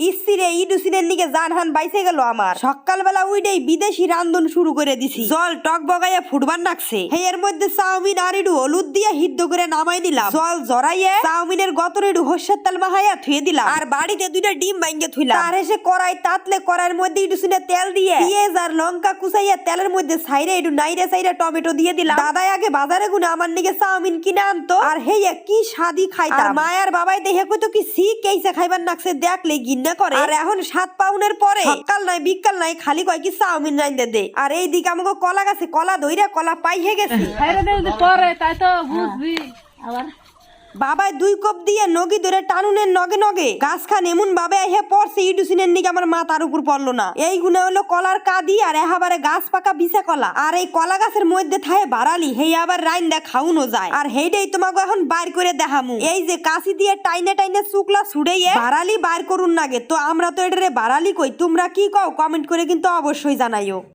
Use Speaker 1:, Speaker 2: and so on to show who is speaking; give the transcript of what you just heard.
Speaker 1: ইসিরে ইডুসিনের নিকে জানহান বাইসে গেল আমার। সকালবেলা উইডেই বিদেশি রান্ধন শুরু করে দিছি। জল টক বগাইয়া ফুটবার নাকছে। এর মধ্যে চাউমিন আর একটু হলুদ দিয়ে সিদ্ধ করে নামাই দিলাম। জল জড়াইয়ে চাউমিনের গতর একটু হর্ষের তেল মাখাইয়া থুয়ে দিলাম। আর বাড়িতে 2টা ডিম ভাঙ্গে থুইলাম। আর এসে কড়াই তাতলে কড়াইয়ের মধ্যে ইডুসিনে তেল দিয়ে পেঁয়াজ আর লঙ্কা কুচাইয়া তেলের মধ্যে সাইরে একটু নাইরে সাইরে টমেটো দিয়ে দিলাম। দাদাই আগে বাজারে গুনে আমার নিকে চাউমিন কিনে আনতো। আর হেয়া কি স্বাদই খাইতাম। আর মায়ার বাবাই দেখে কইতো কি সি কেইসা খাইবার নাকছে দেখলে গিন্না করে। আর এখন 7 পাউনের পরে সকাল নাই বিকাল নাই খালি কয় কি চাউমিন রাইন্দে দে। আর এই দিকে আমাকে কলা গাছে কলা ধইরা কলা পাইহে গেছে।
Speaker 2: পরে তাই তো বুঝবি আবার
Speaker 1: বাবাই 2 কোপ দিয়ে নগি ধরে টানুনের নগে নগে গাছ খান এমন ভাবে এসে পড়ছে ইডুসিনের নিকে আমার মাথার উপর পড়লো না। এই গুণে হলো কলার কাদি আর এহাবারে গাছ পাকা বিছা কলা। আর এই কলা গাছের মধ্যে থায়ে বাড়ালি হেই আবার রাইন্দা খাউনো যায়। আর হেইটাই তোমাকে এখন বাইর করে দেখামু। এই যে কাশি দিয়ে টাইনে টাইনে শুকলা ছুড়াইয়ে বাড়ালি বাইর করুন নাগে। তো আমরা তো এটারে বাড়ালি কই, তোমরা কি কও কমেন্ট করে কিন্তু অবশ্যই জানাইও।